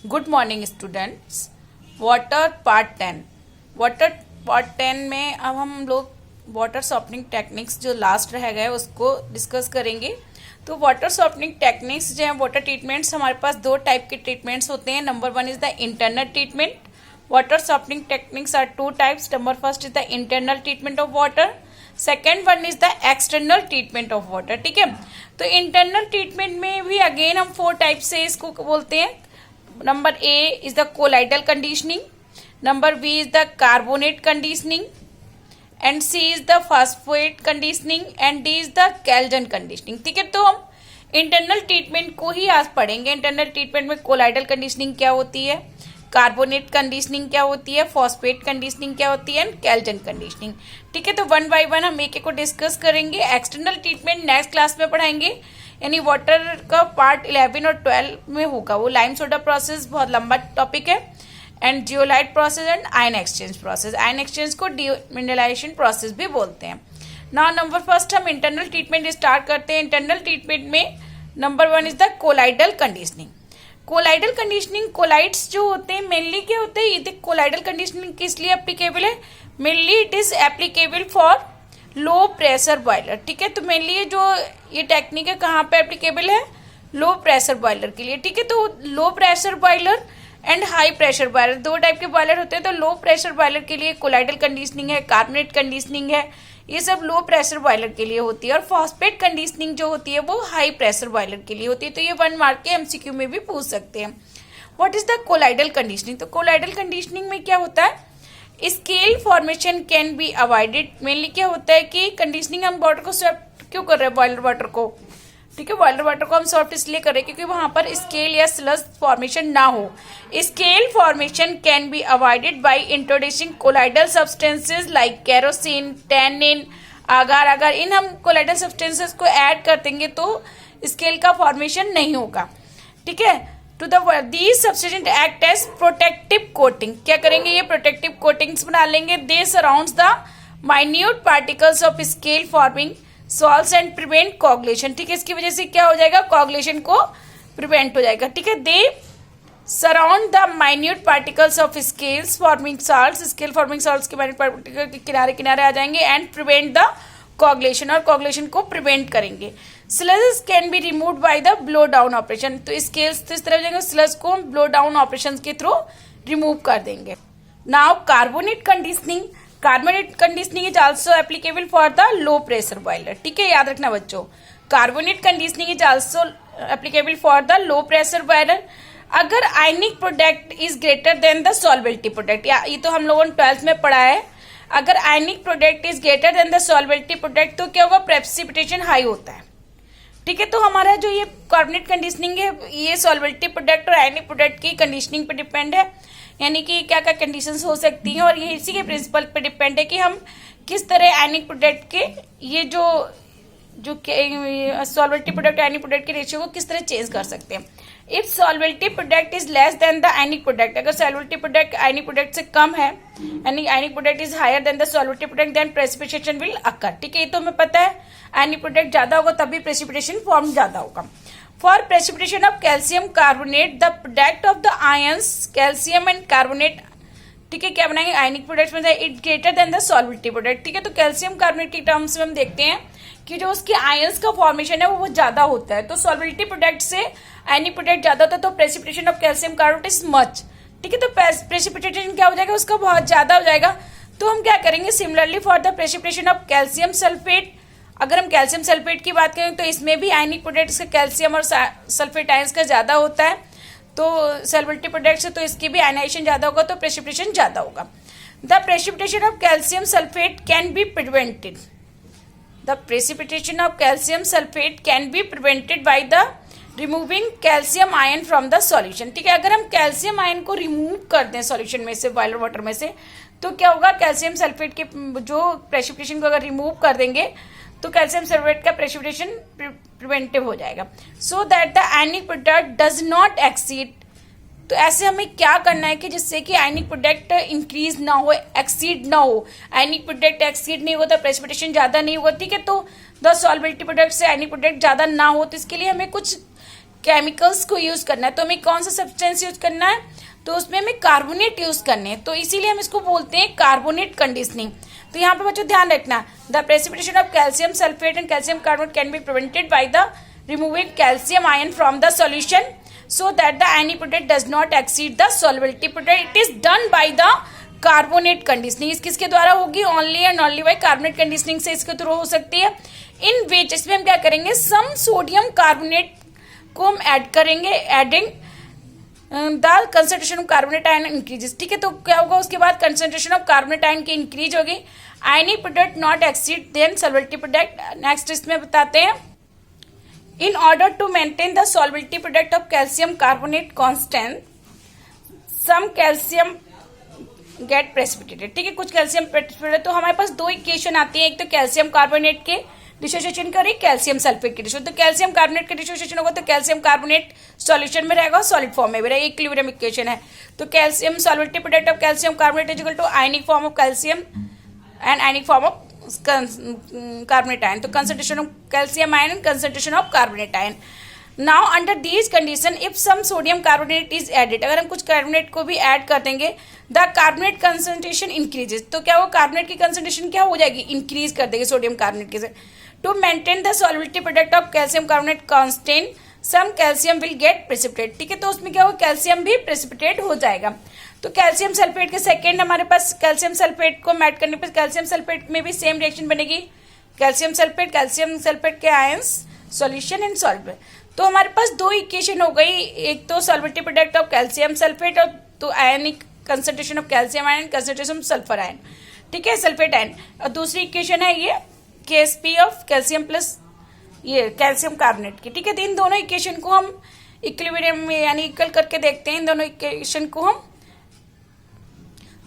Good morning students. Water part 10। Water part 10 में अब हम लोग वाटर सॉफ्टनिंग टेक्निक्स जो लास्ट रह गए उसको डिस्कस करेंगे। तो वाटर सॉफ्टनिंग टेक्निक्स जो है, वाटर ट्रीटमेंट्स, हमारे पास दो टाइप के ट्रीटमेंट्स होते हैं। Number one is the internal treatment. Water softening techniques are two types. Number first is the internal treatment of water, second one is the external treatment of water. ठीक है, तो internal treatment में भी again हम four type से इसको बोलते हैं। Number A is the colloidal conditioning, number B is the carbonate conditioning, and C is the phosphate conditioning, and D is the Kelvin conditioning. ठीक है, तो हम इंटरनल ट्रीटमेंट को ही आज पढ़ेंगे। इंटरनल ट्रीटमेंट में कोलाइडल कंडीशनिंग क्या होती है, कार्बोनेट कंडीशनिंग क्या होती है, फॉस्फेट कंडीशनिंग क्या होती है, एंड केल्विन कंडीशनिंग। ठीक है, तो वन बाय वन हम एक एक को डिस्कस करेंगे। एक्सटर्नल ट्रीटमेंट नेक्स्ट क्लास में पढ़ाएंगे, यानी वाटर का पार्ट 11 और 12 में होगा। वो लाइम सोडा प्रोसेस बहुत लंबा टॉपिक है, and zeolite process and ion exchange process. Ion exchange को डीमिनरलाइजेशन प्रोसेस भी बोलते हैं। नाउ नंबर फर्स्ट हम इंटरनल ट्रीटमेंट स्टार्ट करते हैं। इंटरनल ट्रीटमेंट में number one is the colloidal conditioning. Colloidal conditioning, colloids जो होते हैं मेनली क्या होते हैं, ये कोलाइडल कंडीशनिंग किस लिए एप्लीकेबल है, mainly it is applicable for low pressure boiler. ठीक है, तो मेनली ये टेक्निक है कहाँ पे एप्लीकेबल है, लो प्रेशर बॉयलर के लिए। ठीक है, तो लो pressure boiler and high pressure boiler, दो टाइप के बॉयलर होते हैं। तो लो प्रेशर बॉयलर के लिए कोलाइडल कंडीशनिंग है, कार्बोनेट कंडीशनिंग है, ये सब लो प्रेशर बॉयलर के लिए होती है। और फॉस्फेट कंडीशनिंग जो होती है वो हाई प्रेशर बॉयलर के लिए होती है। तो ये 1 मार्क के एमसीक्यू में भी पूछ सकते हैं। What is the colloidal conditioning. तो कोलाइडल कंडीशनिंग में क्या होता है, scale formation can be avoided. Mainly क्या होता है कि कंडीशनिंग हम वाटर को सॉफ्ट क्यों कर रहे हैं, बॉइलर वाटर को। ठीक है, बॉइलर वाटर को हम सॉफ्ट इसलिए कर रहे हैं क्योंकि वहां पर स्केल या स्लज फॉर्मेशन ना हो। Scale formation can be avoided by introducing colloidal substances like kerosene, tannin, आगार। अगर इन हम कोलाइडल सब्सटेंसेज को ऐड कर देंगे तो स्केल का फॉर्मेशन नहीं होगा। ठीक है, to these substance act as protective coating. क्या करेंगे, ये प्रोटेक्टिव कोटिंग्स बना लेंगे। They surrounds the minute particles of scale forming salts and prevent coagulation. ठीक है, इसकी वजह से क्या हो जाएगा, कोगुलेशन को प्रिवेंट हो जाएगा। ठीक है, they surround the minute particles of scales forming salts, scale forming salts के माइन्यूट पार्टिकल के किनारे किनारे आ जाएंगे, एंड प्रिवेंट द कोगुलेशन, और कोगुलेशन को प्रिवेंट करेंगे। Sludge can be remove by the blow down operation. तो स्केल्स तो इस तरह जाएंगे, स्लज को हम ब्लो डाउन ऑपरेशन के थ्रू रिमूव कर देंगे। Now carbonate conditioning. Carbonate conditioning is also applicable for the low pressure boiler. ठीक है, याद रखना बच्चों, carbonate conditioning is also applicable for the low pressure boiler अगर ionic product is greater than the solubility product. ये तो हम लोगों ने 12th में पढ़ा है। अगर ionic product is greater than the solubility product तो क्या होगा, प्रेसिपिटेशन हाई होता है। ठीक है, तो हमारा जो ये कार्बोनेट कंडीशनिंग है ये सॉल्वेबिलिटी प्रोडक्ट और आयनिक प्रोडक्ट की कंडीशनिंग पे डिपेंड है, यानी कि क्या क्या कंडीशंस हो सकती हैं, और ये इसी के प्रिंसिपल पे डिपेंड है कि हम किस तरह आयनिक प्रोडक्ट के ये जो सॉल्वेबिलिटी प्रोडक्ट आयनिक प्रोडक्ट के रेशियो को किस तरह चेंज कर सकते हैं। If solubility product is less than the ionic product, अगर सॉल्वेबिलिटी प्रोडक्ट आयनिक प्रोडक्ट से कम है, यानी ionic product is higher than the solubility product, then precipitation will occur. ठीक है, ये तो हमें पता है, आयनिक प्रोडक्ट ज्यादा होगा तभी प्रेसिपिटेशन फॉर्म ज्यादा होगा। For precipitation of calcium carbonate the product of the ions calcium and carbonate. ठीक है, क्या बनाएंगे, आयनिक प्रोडक्ट में it greater than the solubility product. ठीक है, तो कैल्शियम कार्बोनेट की टर्म्स में हम देखते हैं कि जो उसके आयंस का फॉर्मेशन है वो ज्यादा होता है, तो सॉल्वेबिलिटी प्रोडक्ट से आयनिक प्रोडक्ट ज्यादा होता है, तो precipitation of calcium carbonate is much. ठीक है, तो प्रेसिपिटेशन क्या हो जाएगा, उसका बहुत ज्यादा हो जाएगा। तो हम क्या करेंगे, similarly for the precipitation of calcium sulphate, अगर हम कैल्शियम सल्फेट की बात करें तो इसमें भी आयनिक प्रोडक्ट का कैल्शियम और सल्फेट आयंस का ज्यादा होता है, तो सॉल्वेबिलिटी प्रोडक्ट से तो इसकी भी आयनाइजेशन ज्यादा होगा, तो प्रेसिपिटेशन ज्यादा होगा। The precipitation of calcium sulphate can be prevented. The precipitation of calcium sulfate can be prevented by the removing calcium ion from the solution। ठीक है, अगर हम कैल्शियम आयन को रिमूव कर दें सॉल्यूशन में से, बॉइलर वाटर में से, तो क्या होगा, कैल्शियम सल्फेट के जो प्रेसिपिटेशन को अगर रिमूव कर देंगे तो कैल्शियम सल्फेट का प्रेसिपिटेशन प्रिवेंटिव हो जाएगा, so that the ionic product does not exceed. तो ऐसे हमें क्या करना है कि जिससे कि आयनिक प्रोडक्ट इंक्रीज ना हो, एक्सीड ना हो। आयनिक प्रोडक्ट एक्सीड नहीं होता, प्रेसिपिटेशन ज्यादा नहीं होगा। ठीक है, तो द सॉल्वेबिलिटी प्रोडक्ट से आयनिक प्रोडक्ट ज्यादा ना हो, तो इसके लिए हमें कुछ केमिकल्स को यूज करना है, तो हमें कौन सा सब्सटेंस यूज करना है, तो उसमें हमें कार्बोनेट यूज करने हैं, तो इसीलिए हम इसको बोलते हैं कार्बोनेट कंडीशनिंग। तो यहाँ पे बच्चों ध्यान रखना, the precipitation of calcium sulphate and calcium carbonate can be prevented by the removing calcium ion from the solution so that the any product does not exceed the solubility product. It is done by the carbonate conditioning. किसके द्वारा होगी, only and only by carbonate conditioning से इसके through हो सकती है। in which इसमें हम क्या करेंगे, some sodium carbonate को हम ऐड करेंगे, adding the concentration of carbonate ion increases। ठीक है, तो क्या होगा उसके बाद concentration of carbonate ion की increase होगी, any product not exceed then solubility product। next इसमें बताते हैं, in order to maintain the solubility product of calcium carbonate constant, some calcium get precipitated। ठीक है, कुछ कैल्शियम प्रेसिपिटेट, तो हमारे पास दो इक्वेशन आती है, एक तो कैल्शियम कार्बोनेट के डिसोसिएशन करें, कैल्शियम सल्फेट के डिसोसिएशन। तो कैल्शियम कार्बोनेट के डिसोसिएशन होगा तो कैल्शियम कार्बोनेट सॉल्यूशन में रहेगा, सॉलिड फॉर्म में भी रहेगा, इक्विलिब्रियम इक्वेशन है। तो calcium solubility product of calcium carbonate is equal to ionic form of calcium and ionic form of carbonate ion, तो concentration of calcium ion and concentration of carbonate ion। now under these condition if some sodium carbonate is added, अगर हम कुछ carbonate को भी add कर देंगे, the carbonate concentration increases, तो क्या वो कार्बोनेट की कंसंट्रेशन क्या हो जाएगी, इंक्रीज कर देगी सोडियम कार्बोनेट के साथ। to maintain the solubility product of calcium carbonate constant some calcium will get precipitate। ठीक है, तो उसमें क्या होगा, कैल्शियम भी प्रेसिपिटेट हो जाएगा। तो कैल्शियम सल्फेट के सेकेंड हमारे पास कैल्शियम सल्फेट को ऐड करने पर कैल्शियम सल्फेट में भी सेम रिएक्शन बनेगी, कैल्शियम सल्फेट के आयंस सॉल्यूशन इन सॉल्वेंट। तो हमारे पास दो इक्वेशन हो गई, एक तो solubility product of calcium sulphate और तो ionic concentration of calcium ion, concentration of sulphur ion. ठीक है, सल्फेट आयन। और दूसरी इक्वेशन है ये KSP ऑफ कैल्शियम प्लस ये कैल्शियम कार्बोनेट की। ठीक है, तो इन दोनों इक्वेशन को हम इक्विलिब्रियम में यानी इक्वल करके देखते हैं इन दोनों इक्वेशन को हम।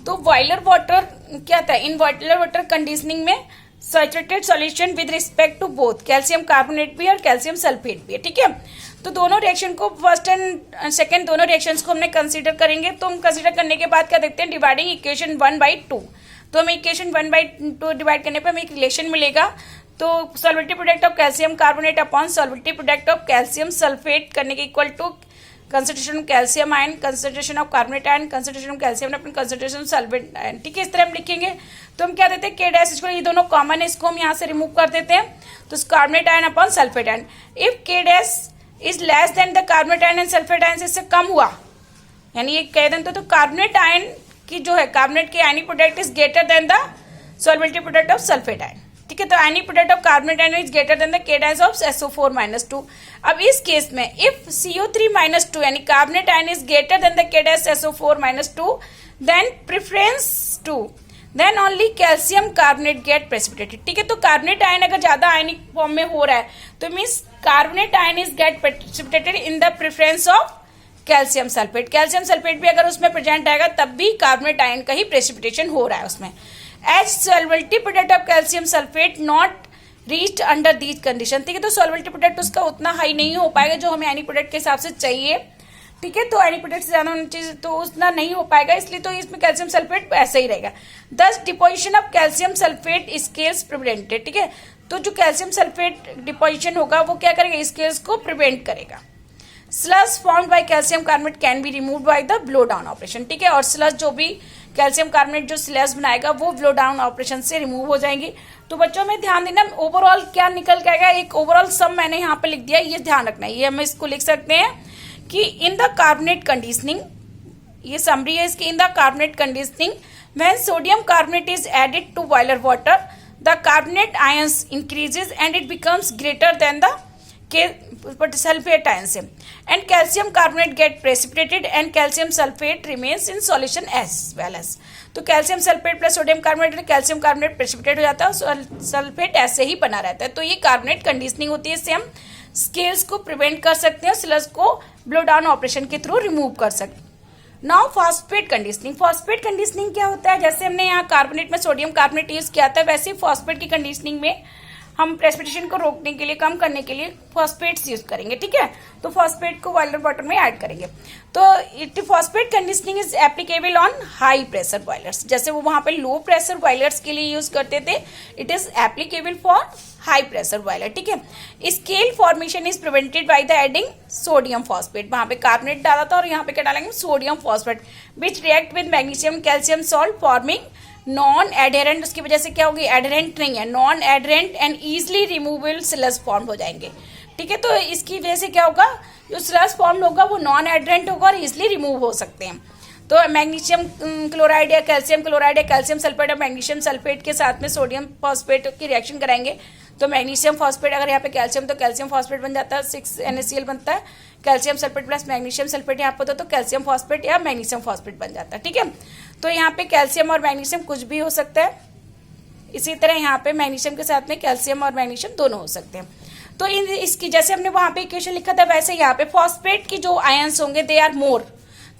तो बॉयलर वाटर क्या था, इन बॉयलर वाटर कंडीशनिंग में saturated solution with respect to both calcium carbonate भी और कैल्शियम सल्फेट भी है। ठीक है, तो दोनों रिएक्शन को फर्स्ट एंड सेकंड दोनों रिएक्शंस को हमने कंसीडर करेंगे। तो हम कंसीडर करने के बाद क्या देखते हैं, डिवाइडिंग इक्वेशन 1/2। तो हमें इक्वेशन 1/2 डिवाइड करने पर हमें एक रिलेशन मिलेगा। तो solubility product of calcium carbonate upon solubility product of calcium sulphate करने के equal to concentration of calcium ion, concentration of carbonate ion, concentration of calcium अपने कंसंट्रेशन ऑफ सल्फेट आयन। ठीक है, इस तरह हम लिखेंगे। तो हम क्या देते हैं, के डैश इसको, ये दोनों कॉमन है, इसको हम यहाँ से रिमूव कर देते हैं। तो carbonate ion upon sulphate ion, if K dash is less than the carbonate ion and sulphate ion, इससे कम हुआ यानी ये कह दें तो कार्बोनेट आयन की जो है कार्बोनेट की ionic product is greater than the solubility product of sulphate ion. ठीक है, तो ionic product of carbonate ion is greater than the K dash of SO4-2। अब इस केस में इफ CO3-2 यानी carbonate ion is greater than the K dash SO4-2 then preference to then only calcium carbonate get precipitated. ठीक है, तो carbonate ion अगर ज्यादा ionic form में हो रहा है तो means carbonate ion is get precipitated in the preference of calcium sulphate. Calcium sulphate भी अगर उसमें प्रेजेंट आएगा तब भी कार्बोनेट आयन का ही प्रेसिपिटेशन हो रहा है उसमें। As solubility product of calcium sulphate not reached under these condition. ठीक है, तो सॉल्युबिलिटी प्रोडक्ट उसका उतना हाई नहीं हो पाएगा जो हमें आयनिक प्रोडक्ट के हिसाब से चाहिए। ठीक है, तो आयनिक प्रोडक्ट से ज्यादा होना चाहिए तो उतना नहीं हो पाएगा, इसलिए तो इसमें कैल्शियम सल्फेट ऐसा ही रहेगा। दस deposition of calcium sulphate scales prevented. ठीक है, तो जो कैल्शियम सल्फेट डिपोजिशन होगा वो क्या करेगा, स्केल्स को प्रिवेंट करेगा। Sludge formed by calcium carbonate can be removed by the blow down operation. ठीक है, और स्लज जो भी कैल्शियम कार्बोनेट जो स्लज बनाएगा वो ब्लो डाउन ऑपरेशन से रिमूव हो जाएंगी। तो बच्चों में ध्यान देना, ओवरऑल क्या निकल के आएगा, एक ओवरऑल सम मैंने यहाँ पे लिख दिया, ये ध्यान रखना है। ये हम इसको लिख सकते हैं कि इन द कार्बोनेट कंडीशनिंग, ये समरी है इसकी, in the carbonate conditioning when sodium carbonate is added to boiler water the carbonate ions increases and it becomes greater than the sulphate ion से and calcium carbonate get precipitated and calcium sulphate remains in solution as well as. तो calcium sulphate plus sodium carbonate, calcium carbonate precipitate हो जाता है और sulphate ऐसे ही बना रहता है। तो ये कार्बोनेट कंडीशनिंग होती है, इससे हम स्केल्स को प्रिवेंट कर सकते हैं, स्लज को ब्लो डाउन ऑपरेशन के थ्रू रिमूव कर सकते हैं। Now phosphate conditioning. Phosphate conditioning क्या होता है, जैसे हमने यहाँ कार्बोनेट में सोडियम कार्बोनेट यूज किया था, वैसे ही फॉस्फेट की कंडीशनिंग में हम प्रेसिपिटेशन को रोकने के लिए, कम करने के लिए फॉस्फेट्स यूज करेंगे। ठीक है, तो फॉस्फेट को बॉयलर वाटर में ऐड करेंगे। तो phosphate conditioning is applicable on high pressure boilers, जैसे वो वहां पे लो प्रेशर बॉयलर्स के लिए यूज करते थे, it is applicable for high pressure boiler, ठीक है। Scale formation is prevented by the adding sodium phosphate, वहां पे कार्बोनेट डाला था और यहाँ पे क्या डालेंगे, sodium phosphate, which react with magnesium calcium salt forming non adherent, उसकी वजह से क्या होगी, एडहेरेंट नहीं है, non adherent and easily removable sludge form हो जाएंगे, ठीक है। तो इसकी वजह से क्या होगा, जो स्लज फॉर्म होगा वो नॉन एडहेरेंट होगा और इजिली रिमूव हो सकते हैं। तो मैग्नीशियम क्लोराइड या कैल्शियम क्लोराइड या कैल्शियम सल्फेट और मैग्नीशियम सल्फेट के साथ में सोडियम फॉस्फेट की रिएक्शन कराएंगे तो मैग्नीशियम फॉस्फेट, अगर यहाँ पे कैल्शियम तो कैल्शियम फॉस्फेट बन जाता है, 6NaCl बनता है, calcium sulphate plus magnesium sulphate यहाँ पे तो कैल्शियम फॉस्फेट या मैग्नीशियम फॉस्फेट बन जाता है, ठीक है। तो यहाँ पे कैल्शियम और मैग्नीशियम कुछ भी हो सकता है, इसी तरह यहाँ पे मैग्नीशियम के साथ में कैल्शियम और मैग्नीशियम दोनों हो सकते हैं। तो इसकी जैसे हमने वहां पे इक्वेशन लिखा था वैसे यहाँ पे फॉस्फेट की जो आयंस होंगे दे आर मोर,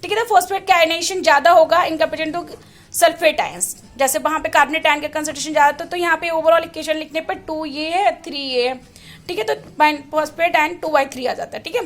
ठीक है। तो फॉस्फेट का आयनाइजेशन ज्यादा होगा in comparison to sulphate ions, जैसे वहां पे कार्बोनेट आयन का कंसंट्रेशन ज्यादा तो यहाँ पे ओवरऑल इक्वेशन लिखने पर 2A है 3A है, ठीक है। तो फॉस्फेट आयन 2/3 आ जाता है, ठीक है।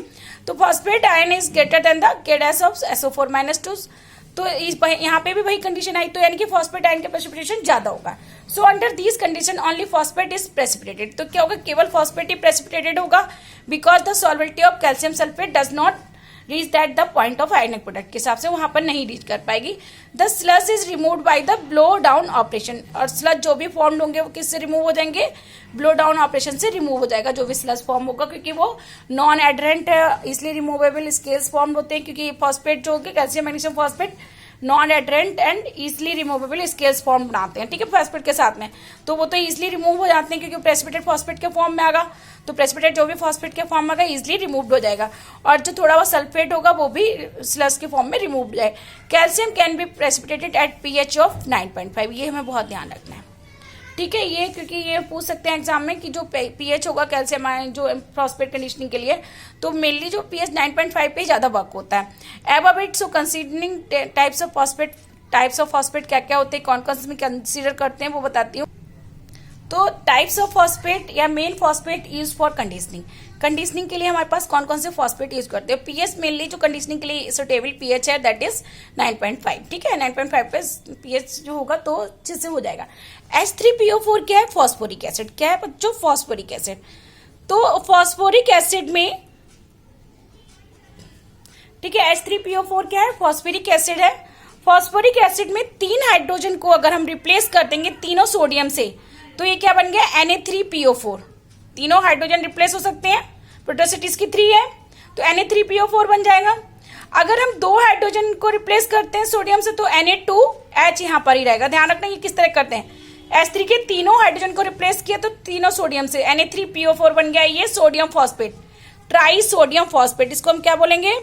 तो phosphate ion is greater than the K dash of SO4-2, तो यहाँ पे भी वही कंडीशन आई, तो यानी कि फॉस्फेट आयन का प्रेसिपिटेशन ज्यादा होगा। So under this condition only phosphate is precipitated, तो क्या होगा, केवल फॉस्फेट ही प्रेसिपिटेटेड होगा, because the solubility of calcium sulphate does not reach that the point of ionic product के हिसाब से वहां पर नहीं रीच कर पाएगी। The sludge is removed by the blow down operation, और स्लज जो भी फॉर्म होंगे वो किससे रिमूव हो जाएंगे, ब्लो डाउन ऑपरेशन से रिमूव हो जाएगा जो भी स्लज फॉर्म होगा, क्योंकि वो नॉन एडहेरेंट है, इसलिए रिमूवेबल स्केल्स फॉर्म होते हैं, क्योंकि फॉस्फेट जो होंगे calcium magnesium phosphate non adherent and easily removable scales form बनाते हैं, ठीक है, फॉस्फेट के साथ में, तो वो तो इजिली रिमूव हो जाते हैं क्योंकि प्रेसिपिटेट फॉस्फेट के फॉर्म में आगा, तो प्रेसिपिटेट जो भी फॉस्फेट के फॉर्म में आगा इजिली रिमूव हो जाएगा, और जो थोड़ा वो सल्फेट होगा वो भी स्लज के फॉर्म में रिमूव हो जाए। Calcium can be precipitated at pH of 9.5, ये हमें बहुत ध्यान रखना है, ठीक है। ये क्योंकि ये पूछ सकते हैं एग्जाम में कि जो pH होगा कैल्शियम आयन जो फॉस्फेट कंडीशनिंग के लिए, तो मेनली जो pH 9.5 पे ज्यादा वर्क होता है। Above it, so considering types of phosphate क्या क्या होते हैं, कौन कौन से कंसीडर करते हैं वो बताती हूँ। तो टाइप्स ऑफ फॉस्फेट या main phosphate use for conditioning के लिए हमारे पास कौन कौन से फॉस्फेट यूज करते हैं। पीएच मेनली जो कंडीशनिंग के लिए सुटेबल पीएच है दैट इज 9.5, ठीक है। 9.5 पे पीएच जो होगा तो अच्छे से हो जाएगा। H3PO4 क्या है, फॉस्फोरिक एसिड, क्या है बच्चों, फॉस्फोरिक एसिड। तो फॉस्फोरिक एसिड में, ठीक है, H3PO4 क्या है, फॉस्फोरिक एसिड है। फॉस्फोरिक एसिड में 3 हाइड्रोजन को अगर हम रिप्लेस कर देंगे तीनों सोडियम से, तो ये क्या बन गया, Na3PO4, तीनों हाइड्रोजन रिप्लेस हो सकते हैं, प्रोटोसिटी इसकी 3 है तो Na3PO4 बन जाएगा। अगर हम 2 हाइड्रोजन को रिप्लेस करते हैं सोडियम से तो Na2H यहां पर ही रहेगा। ध्यान रखना ये किस तरह करते हैं, H3 के तीनों हाइड्रोजन को रिप्लेस किया तो तीनों सोडियम से Na3PO4 बन गया, ये sodium phosphate, try sodium phosphate, इसको हम क्या बोलेंगे,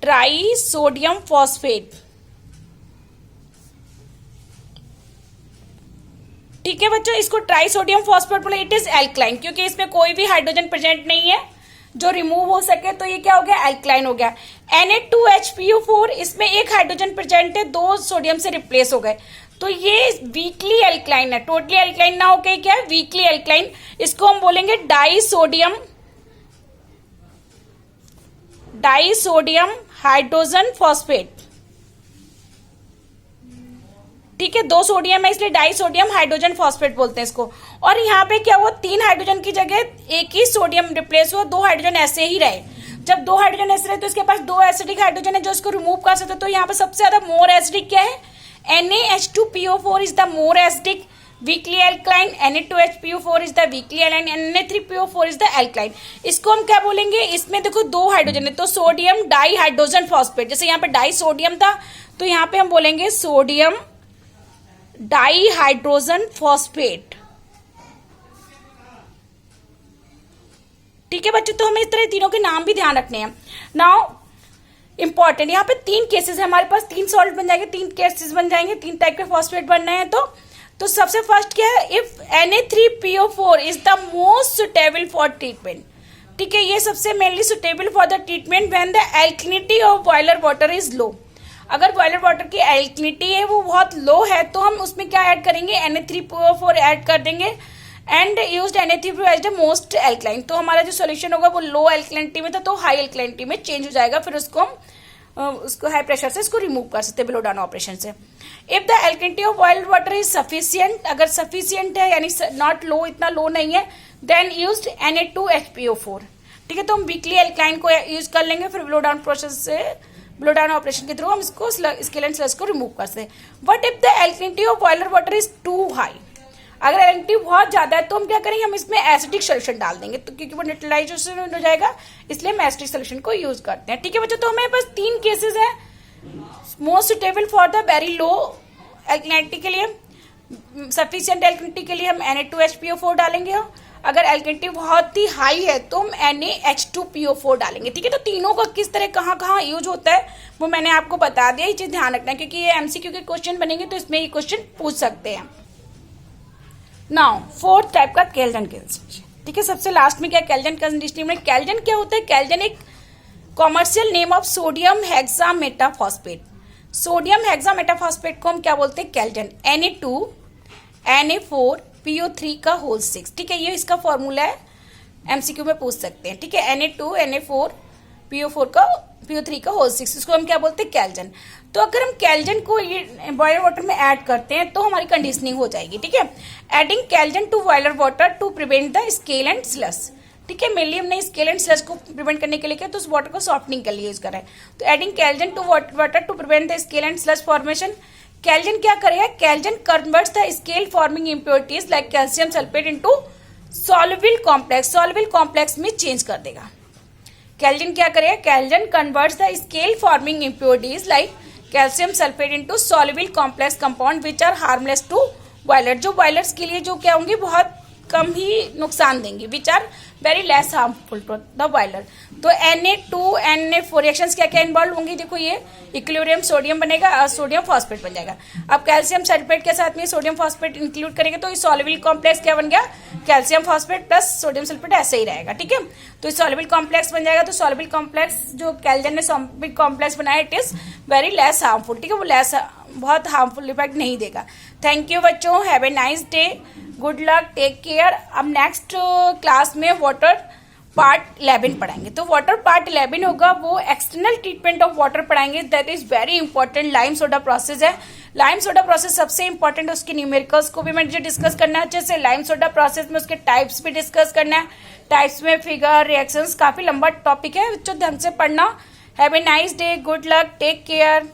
ट्राई सोडियम फॉस्फेट, ठीक है बच्चों। इसको ट्राई सोडियम फॉस्फेट बोले। इट इज एल्कलाइन, क्योंकि इसमें कोई भी हाइड्रोजन प्रेजेंट नहीं है जो रिमूव हो सके, तो ये क्या हो गया, एल्कलाइन हो गया। Na2HPO4, इसमें एक हाइड्रोजन प्रेजेंट है, 2 सोडियम से रिप्लेस हो गए, तो ये वीकली एल्कलाइन है, टोटली एल्कलाइन ना होके क्या है, वीकली एल्कलाइन। इसको हम बोलेंगे डाई सोडियम हाइड्रोजन फॉस्फेट, ठीक है। 2 सोडियम है इसलिए डाई सोडियम हाइड्रोजन फॉस्फेट बोलते हैं इसको। और यहाँ पे क्या हुआ, 3 हाइड्रोजन की जगह एक ही सोडियम रिप्लेस हुआ, 2 हाइड्रोजन ऐसे ही रहे। जब 2 हाइड्रोजन ऐसे रहे तो इसके पास 2 एसिडिक हाइड्रोजन है जो इसको रिमूव कर सकते, तो यहाँ पे सबसे ज्यादा मोर एसिडिक क्या है, NaH2PO4 is the more acidic weekly alkaline, Na2HPO4 is the weekly align, Na3PO4 is the alkaline. इसको हम क्या बोलेंगे, इसमें देखो 2 हाइड्रोजन है तो सोडियम डाई हाइड्रोजन फॉस्फेट, जैसे यहाँ पे डाई सोडियम था तो यहाँ पे हम बोलेंगे सोडियम डाई हाइड्रोजन फॉस्फेट, ठीक है बच्चों। तो हमें इस तरह तीनों के नाम भी ध्यान रखने हैं। नाउ इंपॉर्टेंट, यहाँ पे 3 केसेस है हमारे पास, 3 सॉल्ट बन जाएंगे, 3 केसेस बन जाएंगे, 3 टाइप के फॉस्फेट बन रहे हैं। तो सबसे फर्स्ट क्या है, if Na3PO4 is the most suitable for treatment, ठीक है, ये सबसे mainly suitable for the treatment when the alkalinity of boiler water is low. अगर बॉयलर वाटर की एल्कलिनिटी है वो बहुत लो है तो हम उसमें क्या ऐड करेंगे, Na3PO4 ऐड कर देंगे and used Na3PO as the most alkaline. तो हमारा जो सॉल्यूशन होगा वो लो एल्कलिनिटी में था तो हाई एल्कलिनिटी में चेंज हो जाएगा, फिर उसको हम उसको हाई प्रेशर से इसको रिमूव कर सकते हैं ब्लो डाउन ऑपरेशन से। If the alkalinity of boiled water is sufficient, अगर सफिशियंट है यानी नॉट लो, इतना लो नहीं है, देन यूज्ड Na2HPO4। ठीक है, तो हम वीकली एल्काइन को यूज कर लेंगे, फिर ब्लो डाउन प्रोसेस से ब्लो डाउन ऑपरेशन के थ्रू हम इसको स्केलेंट स्लज को रिमूव कर सकते हैं। But if the alkalinity of boiler water is too high, अगर एल्कलिनिटी बहुत ज्यादा है तो हम क्या करेंगे, हम इसमें एसिडिक सोल्यूशन डाल देंगे, तो क्योंकि वो न्यूट्रलाइजेशन हो जाएगा, इसलिए हम एसिडिक सोल्यूशन को यूज करते हैं। ठीक है बच्चों, तो हमें बस 3 केसेस हैं most suitable for the very low alkalinity के लिए। सफिशिएंट एल्कलिनिटी के लिए हम Na2HPO4 डालेंगे, अगर एल्कलिनिटी बहुत ही हाई है तो हम NaH2PO4 डालेंगे। ठीक है, तो तीनों का किस तरह कहाँ कहाँ यूज होता है वो मैंने आपको बता दिया, ये चीज ध्यान रखना है क्योंकि ये MCQ के क्वेश्चन बनेंगे तो इसमें ये क्वेश्चन पूछ सकते हैं। नाउ 4th टाइप का केल्विन कंडीशनिंग। ठीक है, सबसे लास्ट में क्या केल्विन कंडीशनिंग में, केल्विन क्या होता है, केल्विन एक commercial name of sodium hexametaphosphate. Sodium hexametaphosphate को हम क्या बोलते हैं, केल्विन। Na2Na4PO3 का होल 6। ठीक है, ये इसका फॉर्मूला है, MCQ में पूछ सकते हैं। ठीक है, Na2Na4PO4 का PO3 का होल 6, इसको हम क्या बोलते हैं, केल्विन। तो अगर हम केल्विन को ये बॉइलर वाटर में ऐड करते हैं तो हमारी कंडीशनिंग हो जाएगी। ठीक है, adding Kelvin to boiler water to prevent the scale and sludge. ठीक है, मेनली हमने स्केल एंड स्लस को प्रिवेंट करने के लिए क्या, तो उस वाटर को सॉफ्टनिंग के लिए यूज कर रहे हैं। तो adding Kelvin to water to prevent the scale and sludge formation, Kelvin क्या करेगा, Kelvin converts the scale forming impurities like calcium sulphate into soluble complex, soluble complex में चेंज कर देगा। केल्विन क्या करेगा, Kelvin converts the scale forming impurities like calcium sulphate into soluble complex compound which are harmless to boiler, जो boilers के लिए जो क्या होंगी, बहुत कम ही नुकसान देंगी, which are very less harmful to the boiler. तो Na2Na4 रिएक्शंस क्या क्या इन्वॉल्व होंगी, देखो ये इक्विलिब्रियम सोडियम बनेगा, सोडियम फॉस्फेट बन जाएगा। अब कैल्शियम सल्फेट के साथ में सोडियम फॉस्फेट इंक्लूड करेंगे तो सॉल्युबल कॉम्प्लेक्स क्या बन गया, calcium phosphate plus sodium sulphate, ऐसे ही रहेगा। ठीक है, तो सॉल्युबल कॉम्प्लेक्स बन जाएगा। तो सॉल्युबल कॉम्प्लेक्स जो केल्विन ने सॉल्युबल कॉम्प्लेक्स बनाया, it is very less harmful. ठीक है, वो लेस बहुत हार्मफुल इफेक्ट नहीं देगा। थैंक यू बच्चों, have a nice day, good luck, take care. अब नेक्स्ट क्लास में वाटर पार्ट 11 पढ़ाएंगे। तो वाटर पार्ट 11 होगा, वो एक्सटर्नल ट्रीटमेंट ऑफ वाटर पढ़ाएंगे, that is very important. Lime soda process है, लाइम सोडा प्रोसेस सबसे इंपॉर्टेंट है, उसके न्यूमेरिकल्स को भी मुझे डिस्कस करना है अच्छे से। लाइम सोडा प्रोसेस में उसके टाइप्स भी डिस्कस करना है, टाइप्स में फिगर, रिएक्शंस, काफी लंबा टॉपिक है, बच्चों ढंग से पढ़ना। Have a nice day, good luck, take care.